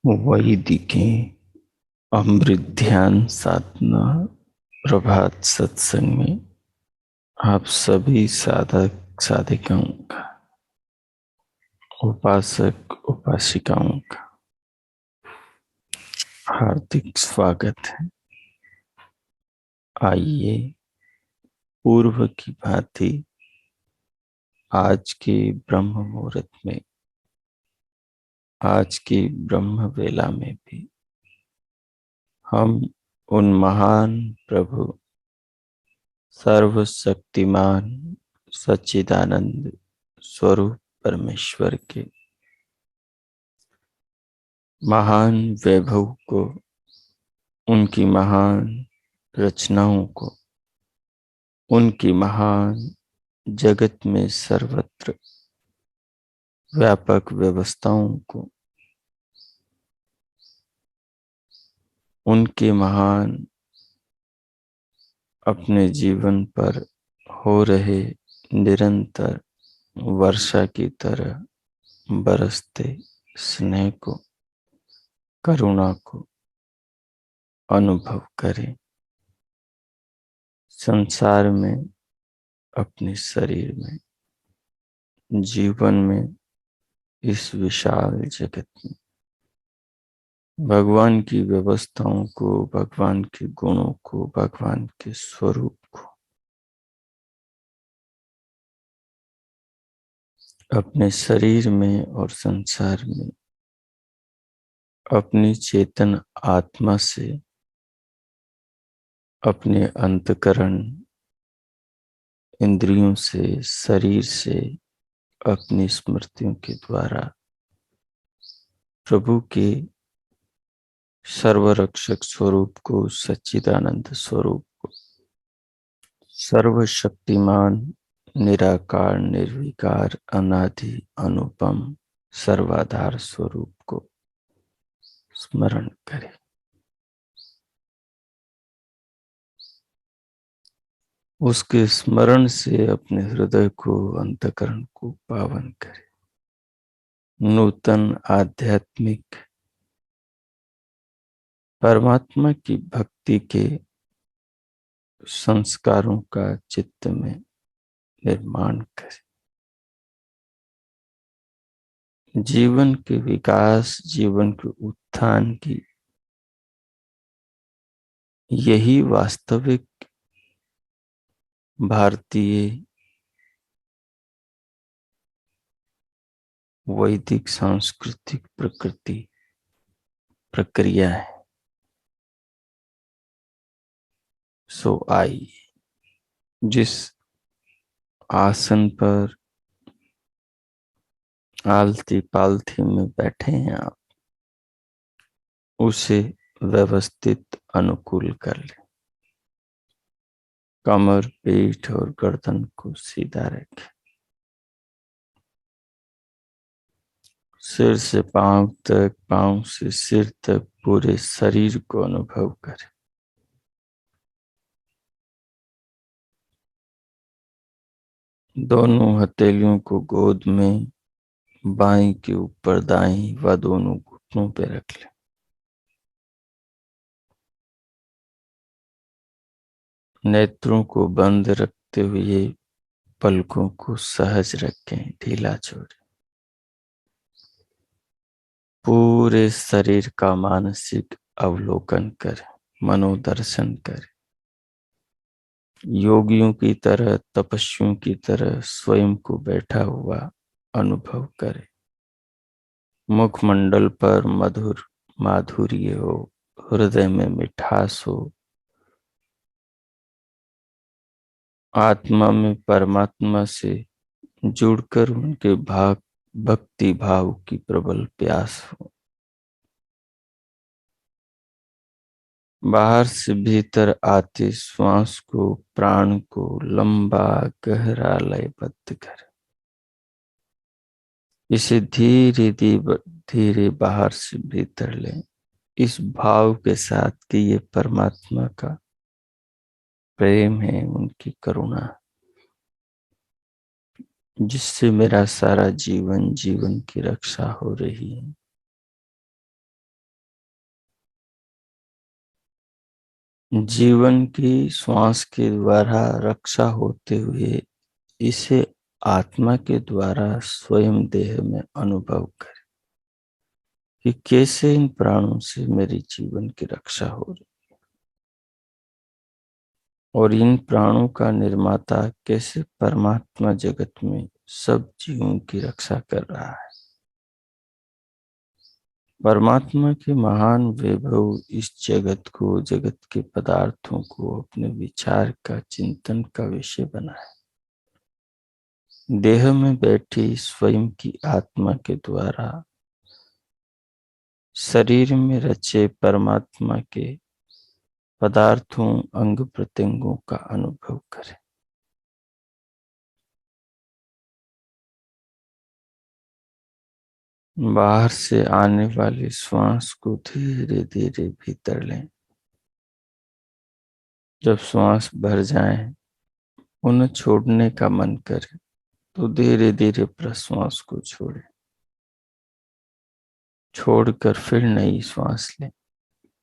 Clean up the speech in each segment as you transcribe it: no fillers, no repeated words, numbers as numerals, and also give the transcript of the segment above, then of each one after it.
वही दिखें अमृत ध्यान साधना प्रभात सत्संग में आप सभी साधक साधिकाओं का, उपासक उपासिकाओं का हार्दिक स्वागत है। आइए पूर्व की भांति आज के ब्रह्म मुहूर्त में, आज की ब्रह्म वेला में भी हम उन महान प्रभु सर्वशक्तिमान सच्चिदानंद स्वरूप परमेश्वर के महान वैभव को, उनकी महान रचनाओं को, उनकी महान जगत में सर्वत्र व्यापक व्यवस्थाओं को, उनके महान अपने जीवन पर हो रहे निरंतर वर्षा की तरह बरसते स्नेह को, करुणा को अनुभव करें। संसार में, अपने शरीर में, जीवन में, इस विशाल जगत में भगवान की व्यवस्थाओं को, भगवान के गुणों को, भगवान के स्वरूप को अपने शरीर में और संसार में अपनी चेतन आत्मा से, अपने अंतकरण इंद्रियों से, शरीर से, अपनी स्मृतियों के द्वारा प्रभु के सर्वरक्षक स्वरूप को, सच्चिदानंद स्वरूप को, सर्वशक्तिमान निराकार निर्विकार अनादि अनुपम सर्वाधार स्वरूप को स्मरण करें। उसके स्मरण से अपने हृदय को, अंतकरण को पावन करें। नूतन आध्यात्मिक परमात्मा की भक्ति के संस्कारों का चित्त में निर्माण करें। जीवन के विकास, जीवन के उत्थान की यही वास्तविक भारतीय वैदिक सांस्कृतिक प्रकृति प्रक्रिया है। सो आई, जिस आसन पर आलती पालथी में बैठे हैं आप, उसे व्यवस्थित अनुकूल कर लें। कमर, पीठ और गर्दन को सीधा रखें। सिर से पांव तक, पांव से सिर तक पूरे शरीर को अनुभव करें। दोनों हथेलियों को गोद में बाईं के ऊपर दाईं व दोनों घुटनों पे रख लें। नेत्रों को बंद रखते हुए पलकों को सहज रखें, ढीला छोड़ें। पूरे शरीर का मानसिक अवलोकन करें, मनोदर्शन करें। योगियों की तरह, तपस्वियों की तरह स्वयं को बैठा हुआ अनुभव करें। मुखमंडल पर मधुर माधुर्य हो, हृदय में मिठास हो, आत्मा में परमात्मा से जुड़कर उनके भक्ति भाव की प्रबल प्यास हो। बाहर से भीतर आते श्वास को, प्राण को लंबा गहरा लयबद्ध कर इसे धीरे धीरे बाहर से भीतर लें, इस भाव के साथ कि ये परमात्मा का प्रेम है, उनकी करुणा, जिससे मेरा सारा जीवन की रक्षा हो रही है। जीवन की श्वास के द्वारा रक्षा होते हुए इसे आत्मा के द्वारा स्वयं देह में अनुभव करें कि कैसे इन प्राणों से मेरी जीवन की रक्षा हो रही, और इन प्राणों का निर्माता कैसे परमात्मा जगत में सब जीवों की रक्षा कर रहा है। परमात्मा के महान वैभव इस जगत को, जगत के पदार्थों को अपने विचार का, चिंतन का विषय बनाए। देह में बैठी स्वयं की आत्मा के द्वारा शरीर में रचे परमात्मा के पदार्थों, अंग प्रत्यंगों का अनुभव करें। बाहर से आने वाले श्वास को धीरे धीरे भीतर लें। जब श्वास भर जाए, उन्हें छोड़ने का मन करे तो धीरे धीरे प्रश्वास को छोड़ें। छोड़कर फिर नई श्वास लें।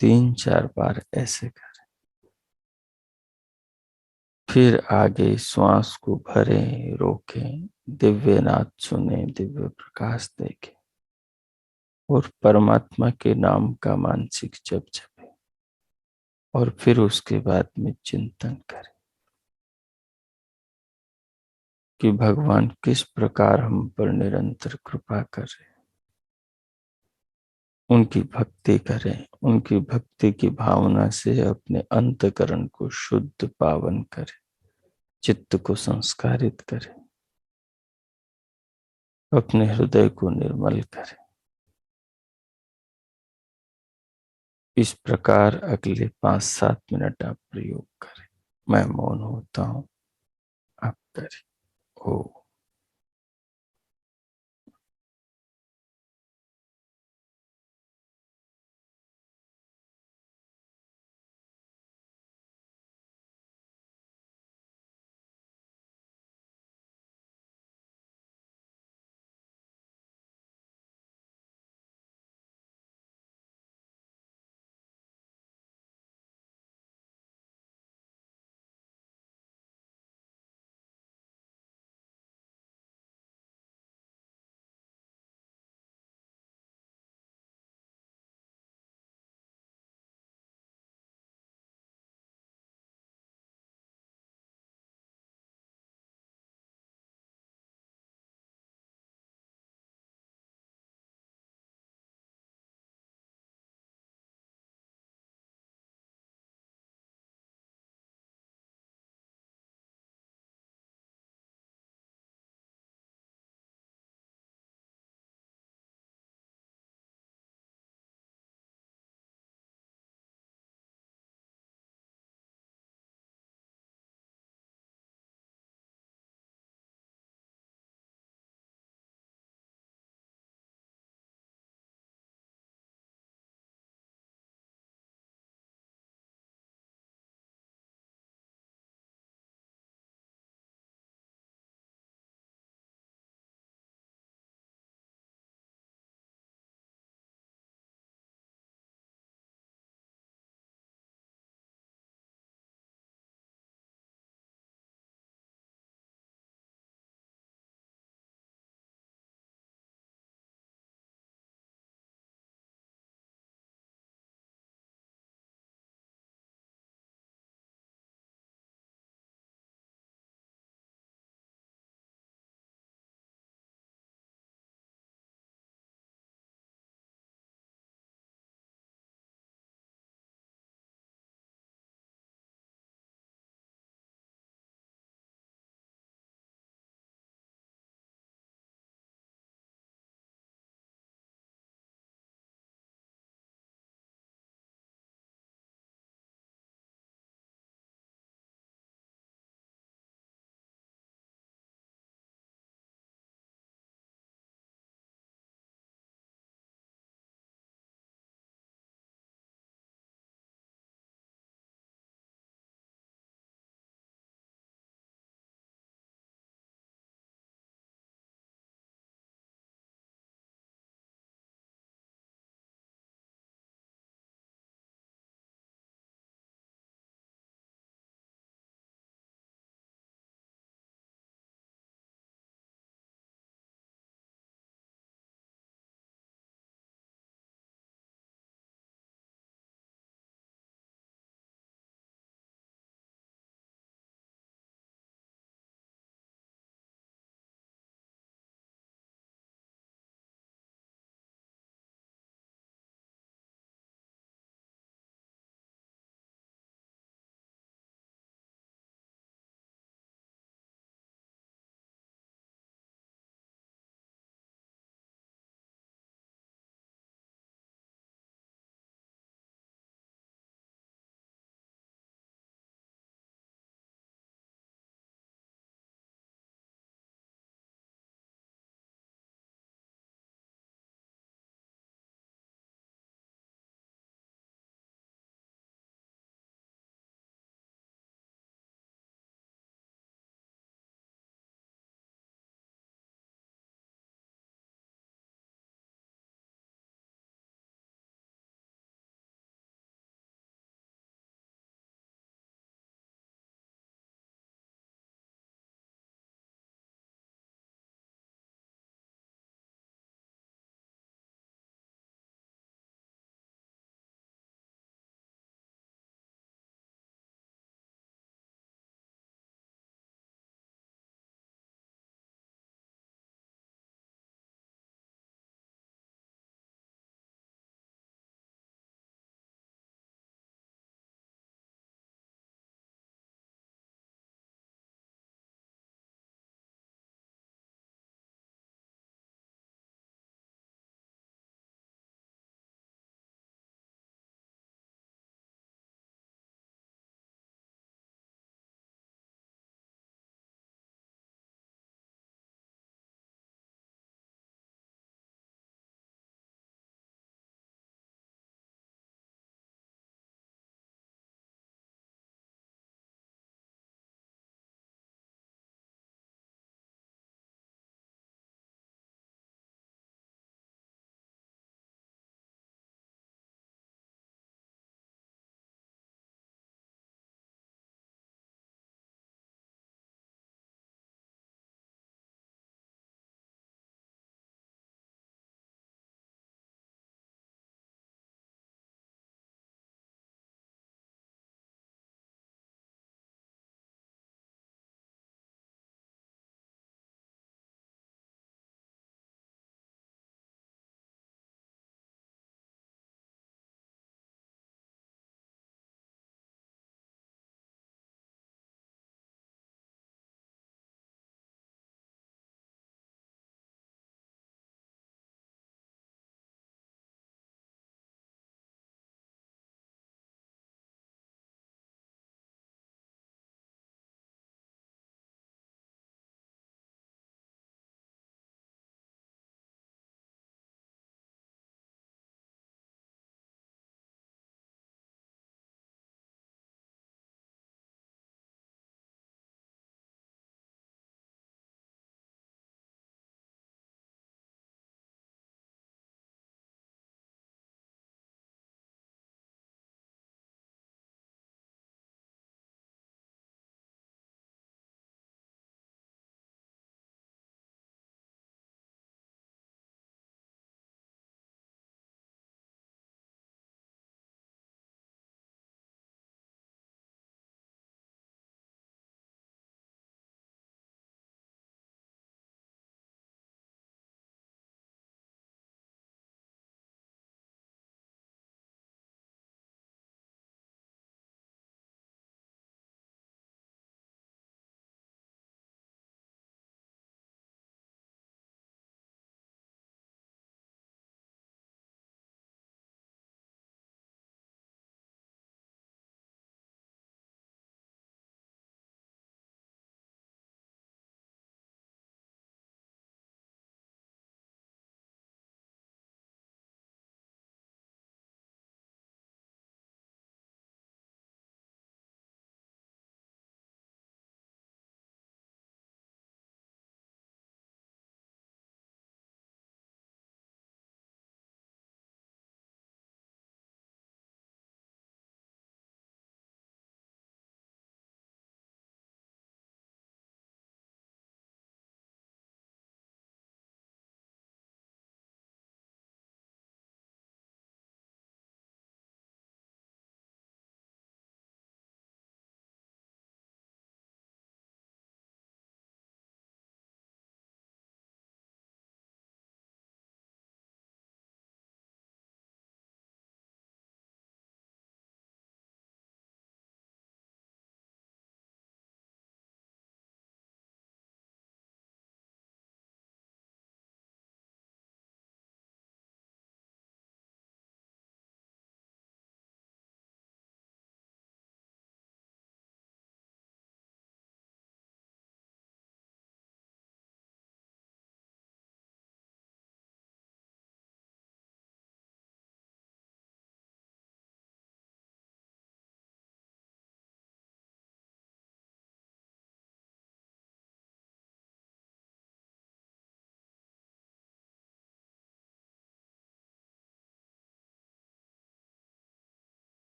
3-4 बार ऐसे करें। फिर आगे श्वास को भरें, रोकें, दिव्य नाद सुने, दिव्य प्रकाश देखें और परमात्मा के नाम का मानसिक जप जपें। और फिर उसके बाद में चिंतन करें कि भगवान किस प्रकार हम पर निरंतर कृपा कर रहे हैं। उनकी भक्ति करें, उनकी भक्ति की भावना से अपने अंतकरण को शुद्ध पावन करें, चित्त को संस्कारित करें, अपने हृदय को निर्मल करें। इस प्रकार अगले 5-7 मिनट आप प्रयोग करें। मैं मौन होता हूं, आप करें। ओ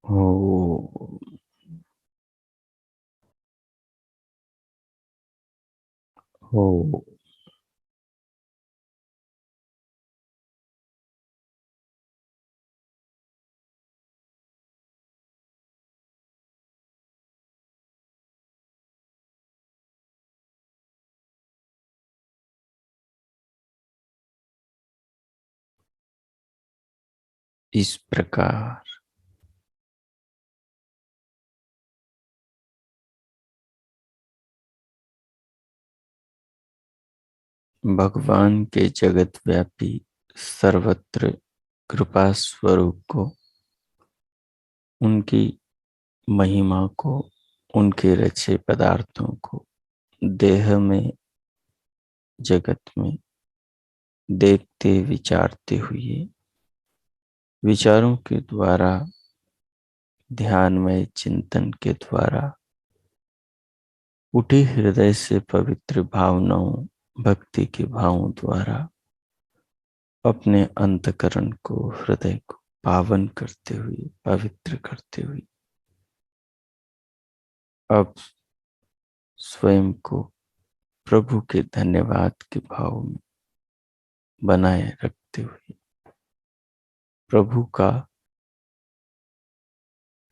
हो हो। इस प्रकार भगवान के जगत व्यापी सर्वत्र कृपा स्वरूप को, उनकी महिमा को, उनके रचे पदार्थों को देह में, जगत में देखते विचारते हुए, विचारों के द्वारा, ध्यानमय चिंतन के द्वारा, उठी हृदय से पवित्र भावनाओं, भक्ति के भावों द्वारा अपने अंतकरण को, हृदय को पावन करते हुए, पवित्र करते हुए अब स्वयं को प्रभु के धन्यवाद के भाव में बनाए रखते हुए, प्रभु का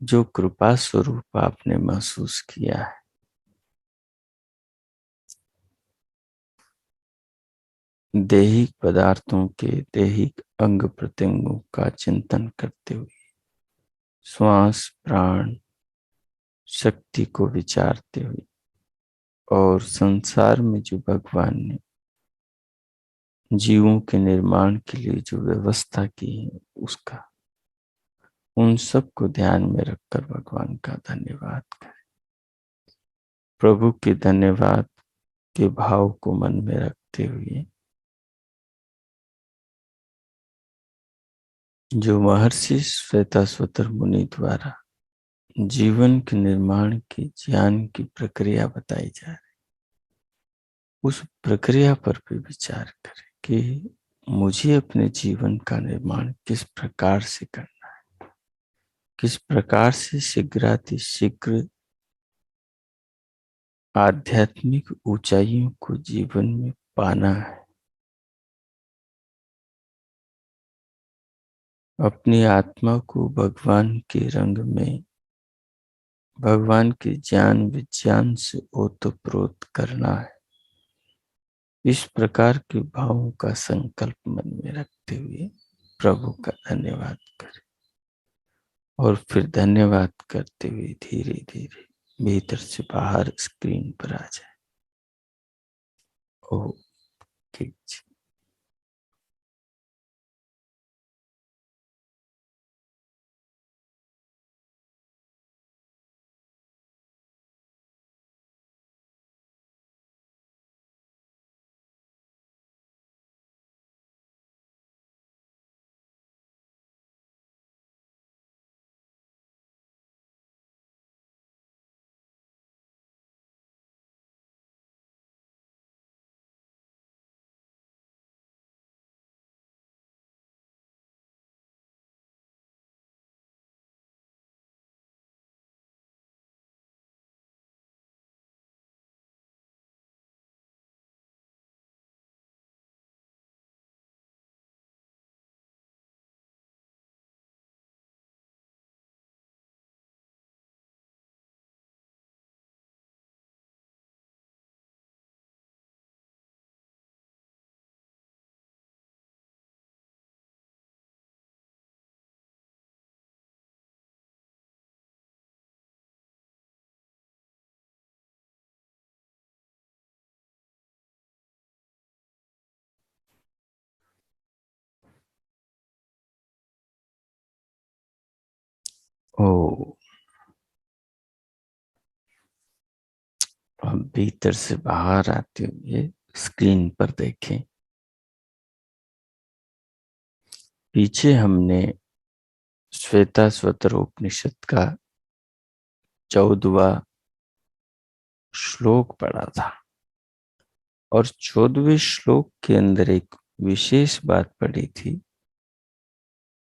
जो कृपा स्वरूप आपने महसूस किया है, दैहिक पदार्थों के, दैहिक अंग प्रत्यंगों का चिंतन करते हुए, श्वास प्राण शक्ति को विचारते हुए, और संसार में जो भगवान ने जीवों के निर्माण के लिए जो व्यवस्था की है, उसका, उन सब को ध्यान में रखकर भगवान का धन्यवाद करें। प्रभु के धन्यवाद के भाव को मन में रखते हुए, जो महर्षि श्वेताश्वतर मुनि द्वारा जीवन के निर्माण की, ज्ञान की प्रक्रिया बताई जा रही, उस प्रक्रिया पर भी विचार करें कि मुझे अपने जीवन का निर्माण किस प्रकार से करना है, किस प्रकार से शीघ्रातिशीघ्र आध्यात्मिक ऊंचाइयों को जीवन में पाना है। अपनी आत्मा को भगवान के रंग में, भगवान के ज्ञान विज्ञान से ओतप्रोत करना है। इस प्रकार के भावों का संकल्प मन में रखते हुए प्रभु का धन्यवाद करें, और फिर धन्यवाद करते हुए धीरे धीरे भीतर से बाहर स्क्रीन पर आ जाए। ओ ठीक। ओ अब भीतर से बाहर आते हुए स्क्रीन पर देखें। पीछे हमने श्वेताश्वतर उपनिषद का 14वां श्लोक पढ़ा था, और 14वें श्लोक के अंदर एक विशेष बात पढ़ी थी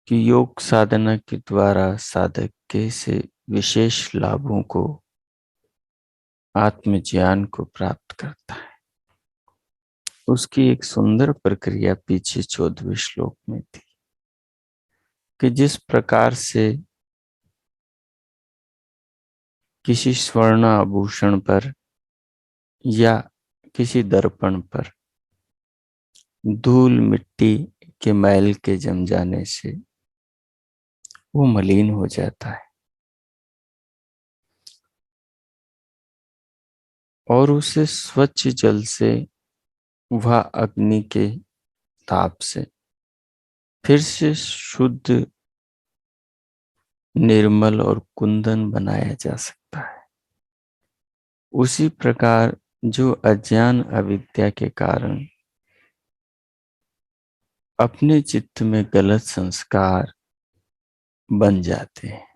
कि योग साधना के द्वारा साधक कैसे विशेष लाभों को, आत्मज्ञान को प्राप्त करता है। उसकी एक सुंदर प्रक्रिया पीछे 14वें श्लोक में थी कि जिस प्रकार से किसी स्वर्ण आभूषण पर या किसी दर्पण पर धूल मिट्टी के मैल के जम जाने से वो मलिन हो जाता है और उसे स्वच्छ जल से, वह अग्नि के ताप से फिर से शुद्ध, निर्मल और कुंदन बनाया जा सकता है। उसी प्रकार जो अज्ञान अविद्या के कारण अपने चित्त में गलत संस्कार बन जाते हैं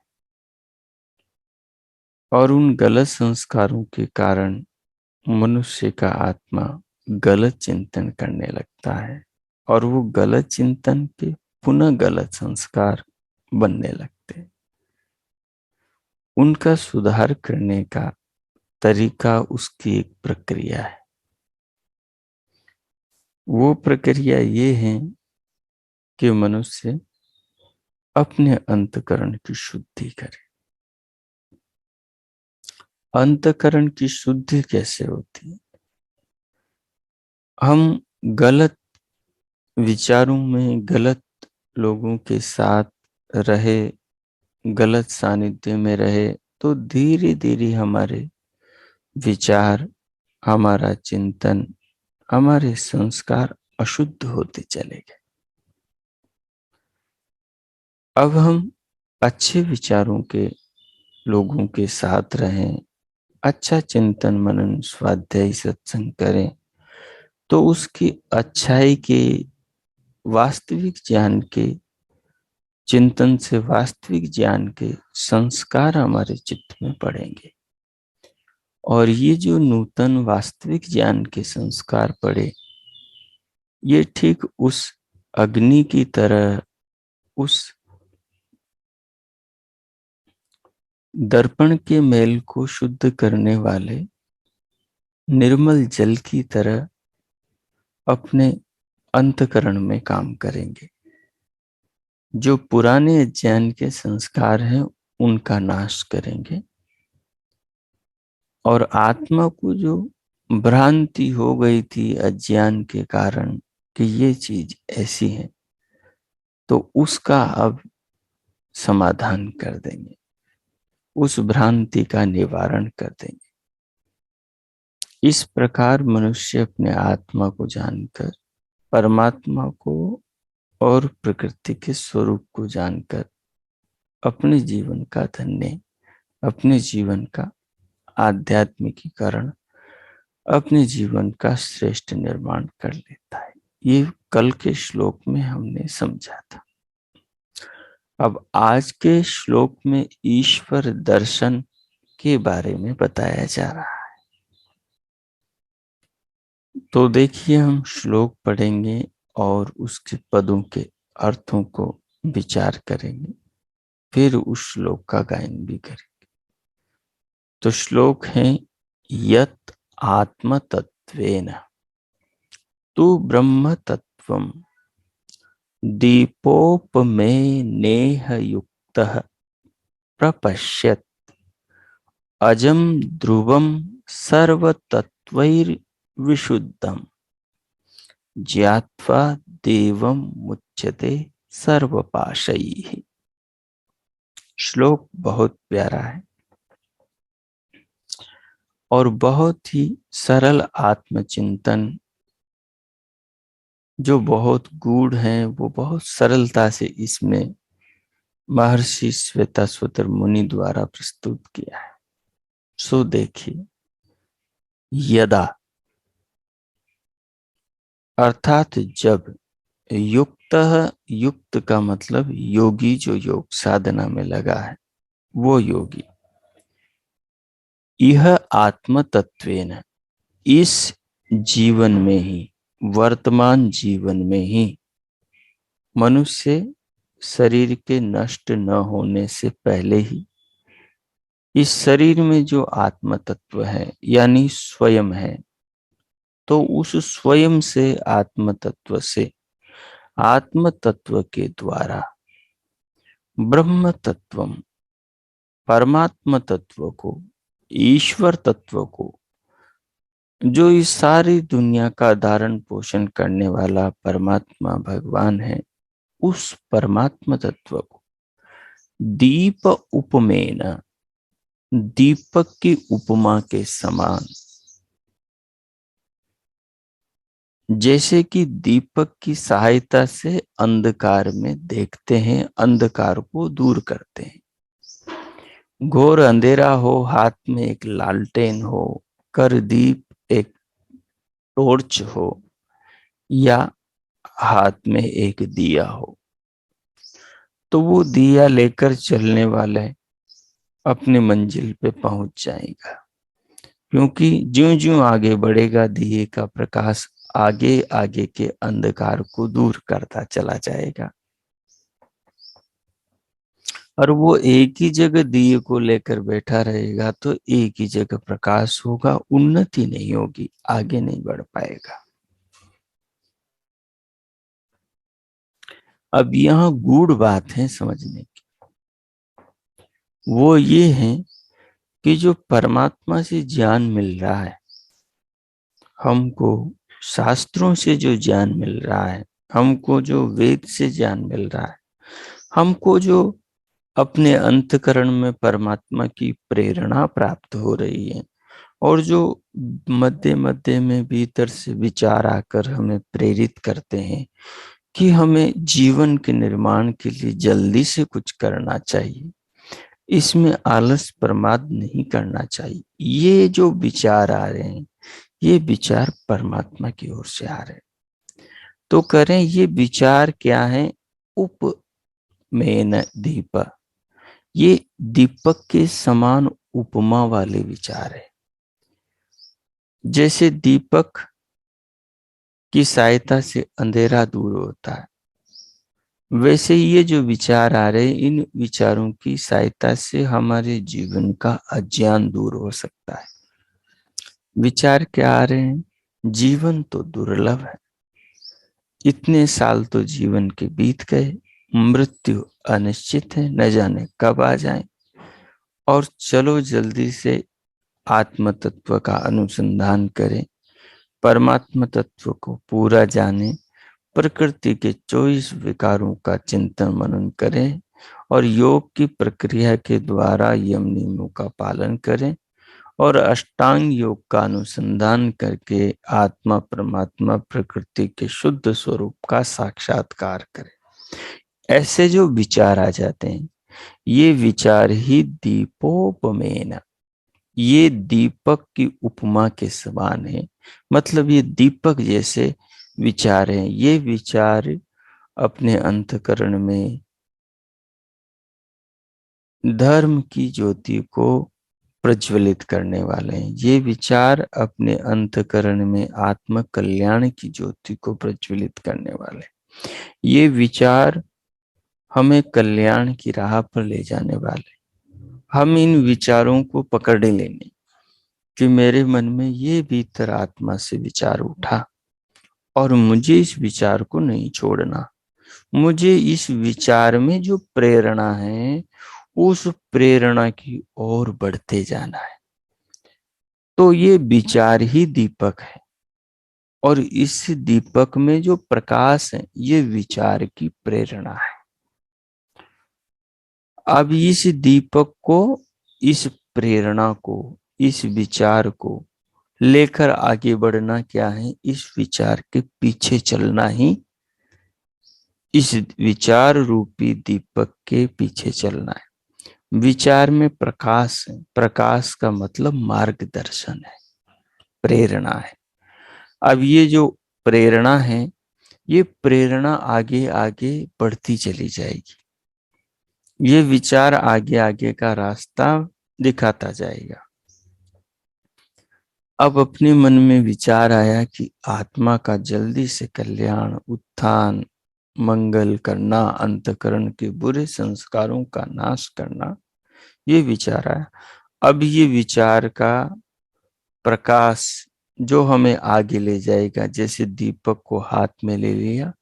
और उन गलत संस्कारों के कारण मनुष्य का आत्मा गलत चिंतन करने लगता है और वो गलत चिंतन के पुनः गलत संस्कार बनने लगते हैं। उनका सुधार करने का तरीका उसकी एक प्रक्रिया है। वो प्रक्रिया ये है कि मनुष्य अपने अंतकरण की शुद्धि करे। अंतकरण की शुद्धि कैसे होती है? हम गलत विचारों में, गलत लोगों के साथ रहे, गलत सानिध्य में रहे तो धीरे धीरे हमारे विचार, हमारा चिंतन, हमारे संस्कार अशुद्ध होते चले गए। अब हम अच्छे विचारों के लोगों के साथ रहें, अच्छा चिंतन मनन स्वाध्याय सत्संग करें तो उसकी अच्छाई के, वास्तविक ज्ञान के चिंतन से वास्तविक ज्ञान के संस्कार हमारे चित्त में पड़ेंगे और ये जो नूतन वास्तविक ज्ञान के संस्कार पड़े, ये ठीक उस अग्नि की तरह, उस दर्पण के मैल को शुद्ध करने वाले निर्मल जल की तरह अपने अंतकरण में काम करेंगे। जो पुराने अज्ञान के संस्कार हैं उनका नाश करेंगे और आत्मा को जो भ्रांति हो गई थी अज्ञान के कारण कि ये चीज ऐसी है, तो उसका अब समाधान कर देंगे, उस भ्रांति का निवारण कर देंगे। इस प्रकार मनुष्य अपने आत्मा को जानकर, परमात्मा को और प्रकृति के स्वरूप को जानकर अपने जीवन का धन्य, अपने जीवन का आध्यात्मिकीकरण, अपने जीवन का श्रेष्ठ निर्माण कर लेता है। ये कल के श्लोक में हमने समझा था। अब आज के श्लोक में ईश्वर दर्शन के बारे में बताया जा रहा है। तो देखिए, हम श्लोक पढ़ेंगे और उसके पदों के अर्थों को विचार करेंगे, फिर उस श्लोक का गायन भी करेंगे। तो श्लोक है, यत् आत्म तत्वेन तु ब्रह्म तत्वम दीपोपमेनेह युक्तः प्रपश्यत् अजं ध्रुवं सर्वतत्त्वैर्विशुद्धं ज्ञात्वा देवं मुच्यते सर्वपाशैः। श्लोक बहुत प्यारा है और बहुत ही सरल आत्मचिंतन, जो बहुत गूढ़ है वो बहुत सरलता से इसमें महर्षि श्वेताश्वतर मुनि द्वारा प्रस्तुत किया है। सो देखिए, यदा अर्थात जब, युक्त, युक्त का मतलब योगी, जो योग साधना में लगा है वो योगी, यह आत्म तत्वेन, इस जीवन में ही, वर्तमान जीवन में ही मनुष्य शरीर के नष्ट न होने से पहले ही इस शरीर में जो आत्म तत्व है यानी स्वयं है, तो उस स्वयं से आत्म तत्व से आत्म तत्व के द्वारा ब्रह्म तत्व, परमात्म तत्व को, ईश्वर तत्व को, जो इस सारी दुनिया का धारण पोषण करने वाला परमात्मा भगवान है, उस परमात्म तत्व को दीप उपमेन, दीपक की उपमा के समान, जैसे कि दीपक की सहायता से अंधकार में देखते हैं, अंधकार को दूर करते हैं। घोर अंधेरा हो, हाथ में एक लालटेन हो, कर दीप एक टॉर्च हो, या हाथ में एक दिया हो, तो वो दिया लेकर चलने वाले अपने मंजिल पे पहुंच जाएगा। क्योंकि ज्यों-ज्यों आगे बढ़ेगा, दिए का प्रकाश आगे आगे के अंधकार को दूर करता चला जाएगा। और वो एक ही जगह दिए को लेकर बैठा रहेगा तो एक ही जगह प्रकाश होगा, उन्नति नहीं होगी, आगे नहीं बढ़ पाएगा। अब यहाँ गूढ़ बात है समझने की, वो ये है कि जो परमात्मा से ज्ञान मिल रहा है हमको, शास्त्रों से जो ज्ञान मिल रहा है हमको, जो वेद से ज्ञान मिल रहा है हमको, जो अपने अंतकरण में परमात्मा की प्रेरणा प्राप्त हो रही है, और जो मध्य मध्य में भीतर से विचार आकर हमें प्रेरित करते हैं कि हमें जीवन के निर्माण के लिए जल्दी से कुछ करना चाहिए, इसमें आलस प्रमाद नहीं करना चाहिए, ये जो विचार आ रहे हैं ये विचार परमात्मा की ओर से आ रहे हैं। तो करें ये विचार क्या है? उपमेन दीप, ये दीपक के समान उपमा वाले विचार है। जैसे दीपक की सहायता से अंधेरा दूर होता है, वैसे ये जो विचार आ रहे हैं, इन विचारों की सहायता से हमारे जीवन का अज्ञान दूर हो सकता है। विचार क्या आ रहे हैं? जीवन तो दुर्लभ है, इतने साल तो जीवन के बीत गए, मृत्यु अनिश्चित है, न जाने कब आ जाए, और चलो जल्दी से आत्म तत्व का अनुसंधान करें, परमात्मा तत्व को पूरा जाने, प्रकृति के 24 विकारों का चिंतन मनन करें और योग की प्रक्रिया के द्वारा यम नियमों का पालन करें और अष्टांग योग का अनुसंधान करके आत्मा परमात्मा प्रकृति के शुद्ध स्वरूप का साक्षात्कार करें। ऐसे जो विचार आ जाते हैं, ये विचार ही दीपोपमेन, ये दीपक की उपमा के समान है। मतलब ये दीपक जैसे विचार हैं, ये विचार अपने अंतकरण में धर्म की ज्योति को प्रज्वलित करने वाले हैं। ये विचार अपने अंतकरण में आत्म कल्याण की ज्योति को प्रज्वलित करने वाले हैं। ये विचार हमें कल्याण की राह पर ले जाने वाले। हम इन विचारों को पकड़ लेंगे कि मेरे मन में ये भीतर आत्मा से विचार उठा और मुझे इस विचार को नहीं छोड़ना, मुझे इस विचार में जो प्रेरणा है उस प्रेरणा की ओर बढ़ते जाना है। तो ये विचार ही दीपक है, और इस दीपक में जो प्रकाश है ये विचार की प्रेरणा है। अब इस दीपक को, इस प्रेरणा को, इस विचार को लेकर आगे बढ़ना क्या है? इस विचार के पीछे चलना ही, इस विचार रूपी दीपक के पीछे चलना है। विचार में प्रकाश है, प्रकाश का मतलब मार्गदर्शन है, प्रेरणा है। अब ये जो प्रेरणा है, ये प्रेरणा आगे आगे बढ़ती चली जाएगी, ये विचार आगे आगे का रास्ता दिखाता जाएगा। अब अपने मन में विचार आया कि आत्मा का जल्दी से कल्याण, उत्थान, मंगल करना, अंतकरण के बुरे संस्कारों का नाश करना, ये विचार आया। अब ये विचार का प्रकाश जो हमें आगे ले जाएगा, जैसे दीपक को हाथ में ले लिया।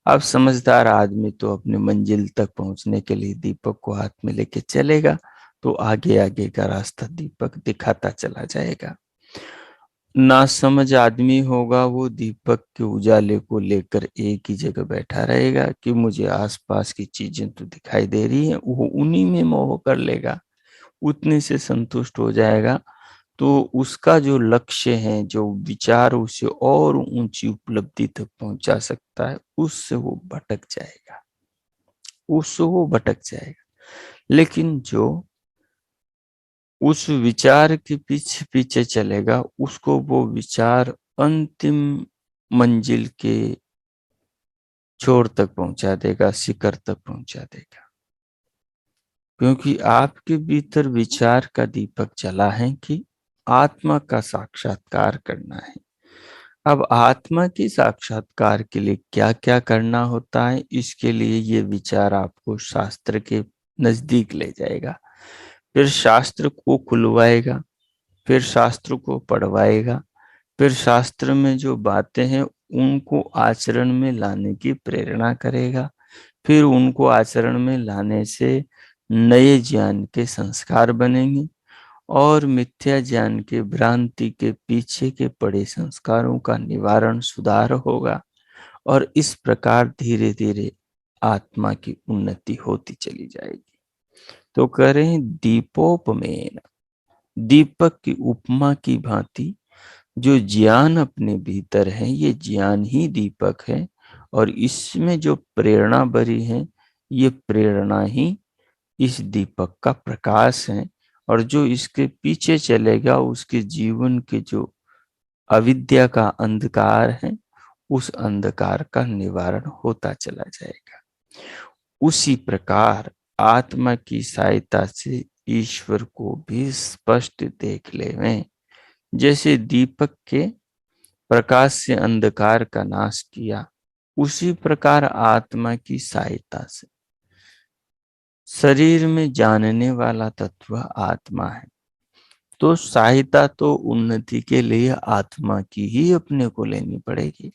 अब समझदार आदमी तो अपने मंजिल तक पहुंचने के लिए दीपक को हाथ में लेके चलेगा, तो आगे आगे का रास्ता दीपक दिखाता चला जाएगा। नासमझ आदमी होगा, वो दीपक के उजाले को लेकर एक ही जगह बैठा रहेगा कि मुझे आसपास की चीजें तो दिखाई दे रही हैं, वो उन्हीं में मोह कर लेगा, उतने से संतुष्ट हो जाएगा। तो उसका जो लक्ष्य है, जो विचार उसे और ऊंची उपलब्धि तक पहुंचा सकता है, उससे वो भटक जाएगा, उससे वो भटक जाएगा। लेकिन जो उस विचार के पीछे पीछे चलेगा, उसको वो विचार अंतिम मंजिल के छोर तक पहुंचा देगा, शिखर तक पहुंचा देगा। क्योंकि आपके भीतर विचार का दीपक जला है कि आत्मा का साक्षात्कार करना है। अब आत्मा के साक्षात्कार के लिए क्या क्या करना होता है, इसके लिए ये विचार आपको शास्त्र के नजदीक ले जाएगा, फिर शास्त्र को खुलवाएगा, फिर शास्त्र को पढ़वाएगा, फिर शास्त्र में जो बातें हैं उनको आचरण में लाने की प्रेरणा करेगा। फिर उनको आचरण में लाने से नए ज्ञान के संस्कार बनेंगे और मिथ्या ज्ञान के, भ्रांति के पीछे के पड़े संस्कारों का निवारण, सुधार होगा। और इस प्रकार धीरे धीरे आत्मा की उन्नति होती चली जाएगी। तो करें दीपोपमेन, दीपक की उपमा की भांति जो ज्ञान अपने भीतर है, ये ज्ञान ही दीपक है, और इसमें जो प्रेरणा भरी है, ये प्रेरणा ही इस दीपक का प्रकाश है। और जो इसके पीछे चलेगा, उसके जीवन के जो अविद्या का अंधकार है, उस अंधकार का निवारण होता चला जाएगा। उसी प्रकार आत्मा की सहायता से ईश्वर को भी स्पष्ट देख लेवें। जैसे दीपक के प्रकाश से अंधकार का नाश किया, उसी प्रकार आत्मा की सहायता से शरीर में जानने वाला तत्व आत्मा है। तो सहायता तो उन्नति के लिए आत्मा की ही अपने को लेनी पड़ेगी।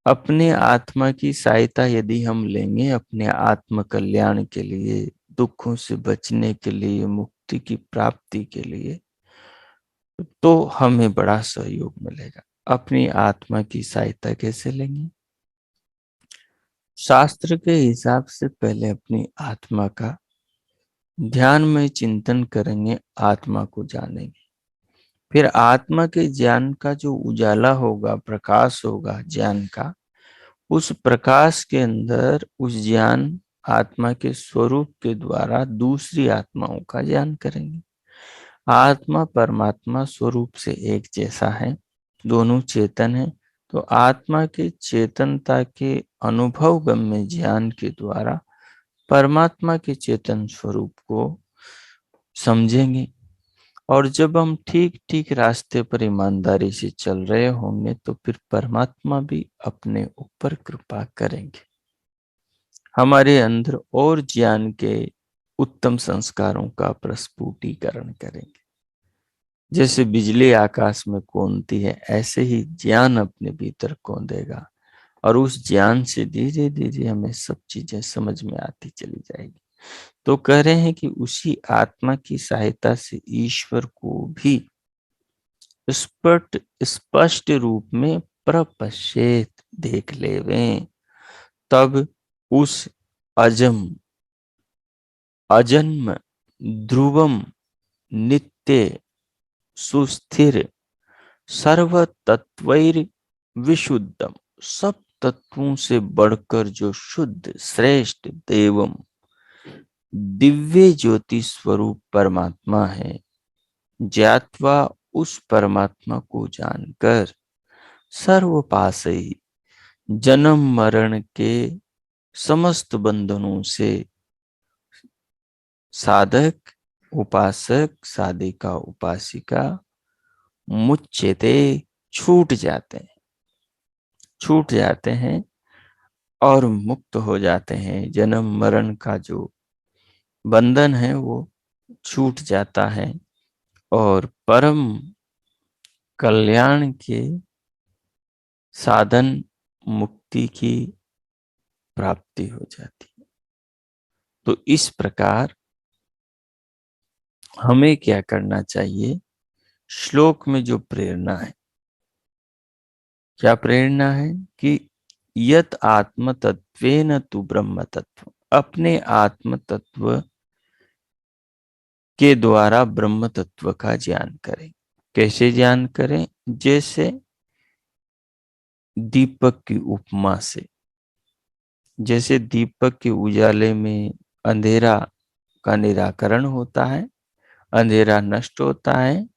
अपने आत्मा की सहायता यदि हम लेंगे अपने आत्म कल्याण के लिए, दुखों से बचने के लिए, मुक्ति की प्राप्ति के लिए, तो हमें बड़ा सहयोग मिलेगा। अपनी आत्मा की सहायता कैसे लेंगे? शास्त्र के हिसाब से पहले अपनी आत्मा का ध्यान में चिंतन करेंगे, आत्मा को जानेंगे। फिर आत्मा के ज्ञान का जो उजाला होगा, प्रकाश होगा ज्ञान का, उस प्रकाश के अंदर उस ज्ञान आत्मा के स्वरूप के द्वारा दूसरी आत्माओं का ज्ञान करेंगे। आत्मा परमात्मा स्वरूप से एक जैसा है, दोनों चेतन है। तो आत्मा के चेतनता के अनुभव गम्य ज्ञान के द्वारा परमात्मा के चेतन स्वरूप को समझेंगे। और जब हम ठीक ठीक रास्ते पर ईमानदारी से चल रहे होंगे, तो फिर परमात्मा भी अपने ऊपर कृपा करेंगे, हमारे अंदर और ज्ञान के उत्तम संस्कारों का प्रस्फुटीकरण करेंगे। जैसे बिजली आकाश में कौंधती है, ऐसे ही ज्ञान अपने भीतर कौंधेगा, और उस ज्ञान से धीरे धीरे हमें सब चीजें समझ में आती चली जाएगी। तो कह रहे हैं कि उसी आत्मा की सहायता से ईश्वर को भी स्पष्ट रूप में प्रपश्चेत देख लेवें। तब उस अजम, अजन्म, ध्रुवम, नित्य, सुस्थिर, सर्व तत्वैर विशुद्धम, सब तत्वों से बढ़कर जो शुद्ध, श्रेष्ठ, देवम, दिव्य ज्योति स्वरूप परमात्मा है, ज्ञात्वा, उस परमात्मा को जानकर, सर्वपाशई, जन्म मरण के समस्त बंधनों से साधक, उपासक, साधिका, उपासिका मुच्यते, छूट जाते हैं, छूट जाते हैं। और मुक्त हो जाते हैं। जन्म मरण का जो बंधन है वो छूट जाता है और परम कल्याण के साधन मुक्ति की प्राप्ति हो जाती है। तो इस प्रकार हमें क्या करना चाहिए? श्लोक में जो प्रेरणा है, क्या प्रेरणा है कि यत आत्म तत्वेन तु ब्रह्म तत्व, अपने आत्म तत्व के द्वारा ब्रह्म तत्व का ज्ञान करें। कैसे ज्ञान करें? जैसे दीपक की उपमा से। जैसे दीपक के उजाले में अंधेरा का निराकरण होता है, अंधेरा नष्ट होता है,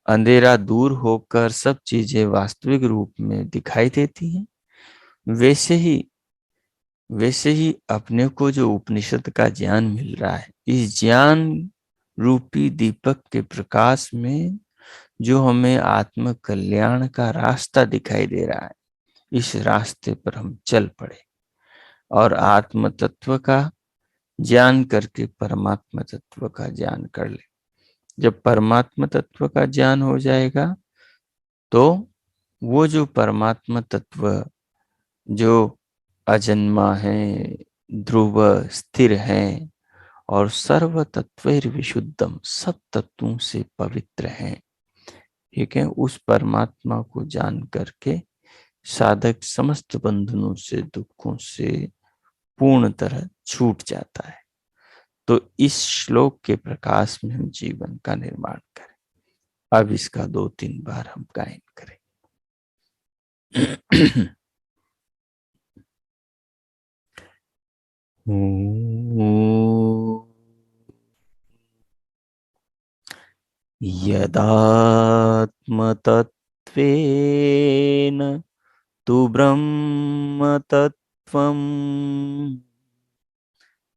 अंधेरा दूर होकर सब चीजें वास्तविक रूप में दिखाई देती हैं। वैसे ही अपने को जो उपनिषद का ज्ञान मिल रहा है, इस ज्ञान रूपी दीपक के प्रकाश में जो हमें आत्म कल्याण का रास्ता दिखाई दे रहा है, इस रास्ते पर हम चल पड़े और आत्म तत्व का ज्ञान करके परमात्मा तत्व का ज्ञान कर ले। जब परमात्मा तत्व का ज्ञान हो जाएगा तो वो जो परमात्मा तत्व जो अजन्मा है, ध्रुव स्थिर है और सर्व तत्वैर विशुद्धम, सब तत्वों से पवित्र है, ठीक है, उस परमात्मा को जान करके साधक समस्त बंधनों से, दुखों से पूर्ण तरह छूट जाता है। तो इस श्लोक के प्रकाश में हम जीवन का निर्माण करें। अब इसका 2-3 बार हम गायन करें। यदात्मतत्त्वेन तु ब्रह्म तत्त्वम्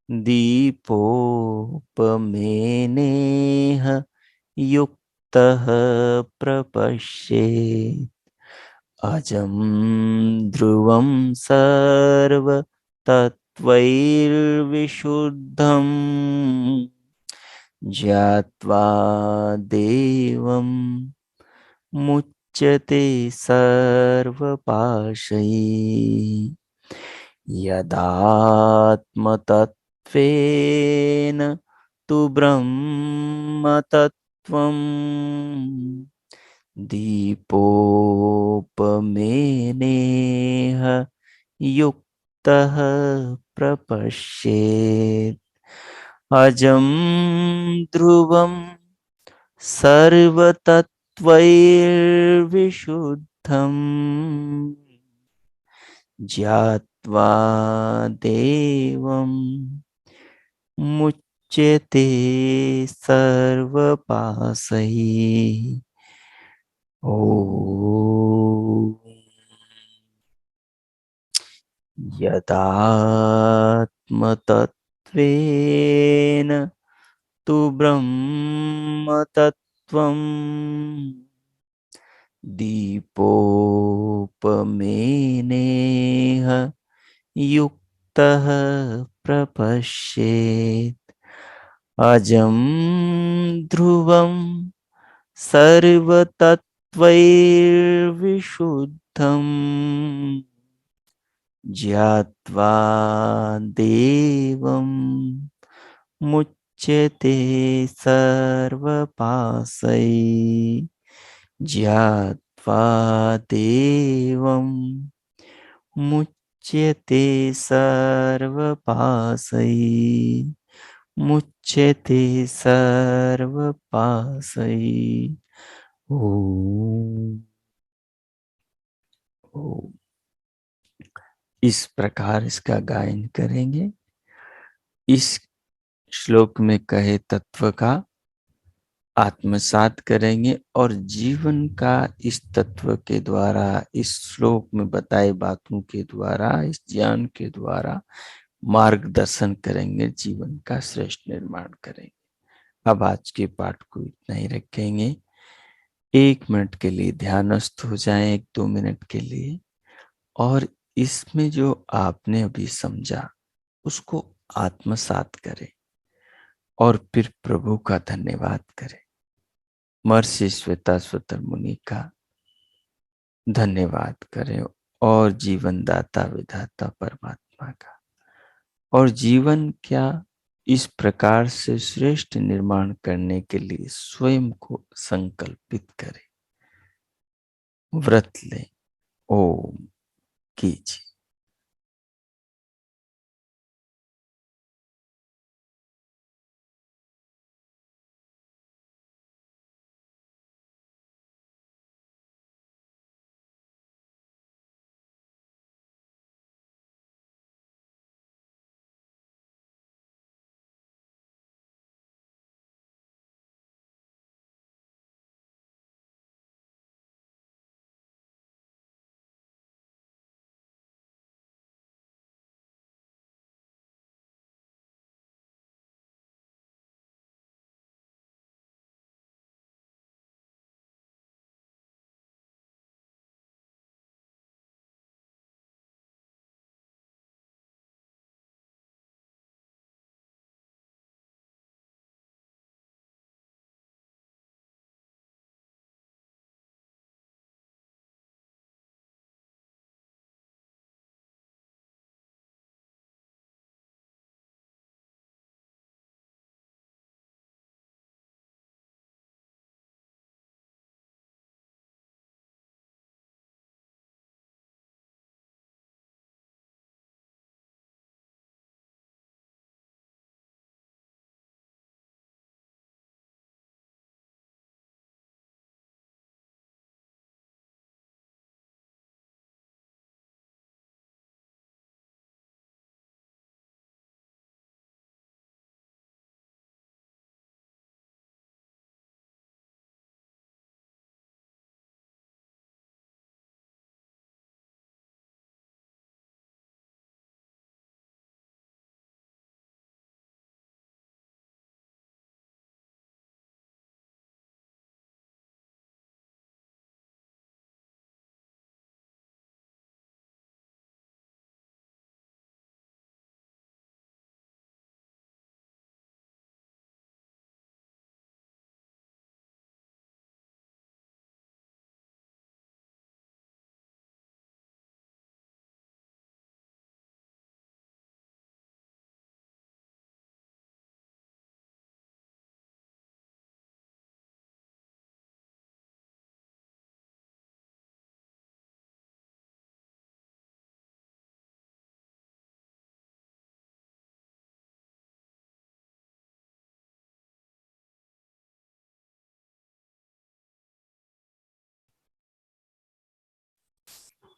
दीपोपमेनेह युक्तः प्रपश्येत् अजं ध्रुवं सर्वतत्त्वैर्विशुद्धम् ज्ञात्वा देवं मुच्यते सर्वपाशैः। यदात्मतत्त्वेन तु ब्रह्म तत्त्वम् दीपोपमेनेह युक्तः प्रपश्येत् अजं ध्रुवं सर्वतत्त्वैर्विशुद्धम् ज्ञात्वा देवं मुच्यते सर्वपाशैः। ॐ यदात्मतत्त्वेन तु ब्रह्म तत्त्वम् दीपोपमेनेह युक्तः प्रपश्येत् अजं ध्रुवं सर्वतत्त्वैर्विशुद्धम् ज्ञात्वा देवं मुच्यते सर्वपाशैः। ज्ञात्वा देवं मुच्यते सर्वपाशैः। मुच्यते सर्वपाशैः। ओम। ओम। इस प्रकार इसका गायन करेंगे। इस श्लोक में कहे तत्व का आत्मसात करेंगे और जीवन का इस तत्व के द्वारा, इस श्लोक में बताए बातों के द्वारा, इस ज्ञान के द्वारा मार्गदर्शन करेंगे, जीवन का श्रेष्ठ निर्माण करेंगे। अब आज के पाठ को इतना ही रखेंगे। 1 मिनट के लिए ध्यानस्थ हो जाएं, 1-2 मिनट के लिए, और इसमें जो आपने अभी समझा उसको आत्मसात करें और फिर प्रभु का धन्यवाद करें। महर्षि श्वेताश्वतर मुनि का धन्यवाद करें और जीवन दाता विधाता परमात्मा का। और जीवन क्या, इस प्रकार से श्रेष्ठ निर्माण करने के लिए स्वयं को संकल्पित करें, व्रत लें, ओम कीजिए।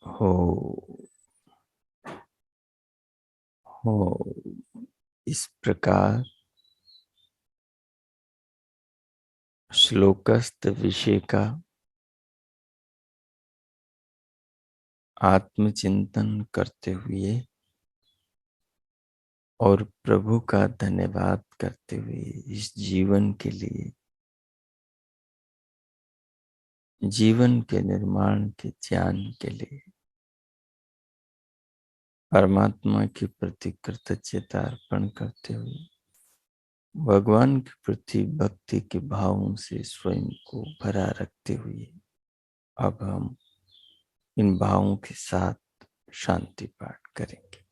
हो हो इस प्रकार श्लोकस्थ विषय का आत्मचिंतन करते हुए और प्रभु का धन्यवाद करते हुए इस जीवन के लिए, जीवन के निर्माण के ज्ञान के लिए परमात्मा के प्रति कृतज्ञता अर्पण करते हुए भगवान के प्रति भक्ति के भावों से स्वयं को भरा रखते हुए अब हम इन भावों के साथ शांति पाठ करेंगे।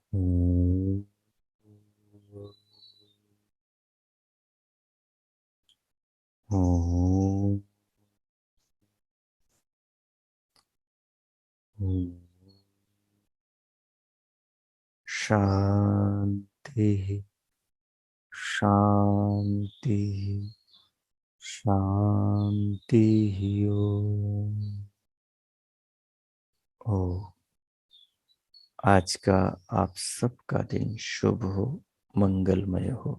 ओम शांति शांति शांति। ओ आज का आप सबका दिन शुभ हो, मंगलमय हो।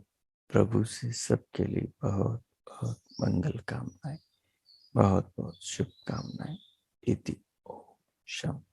प्रभु से सबके लिए बहुत बहुत मंगल कामनाएं, बहुत बहुत शुभकामनाएं। इति ओम शांति।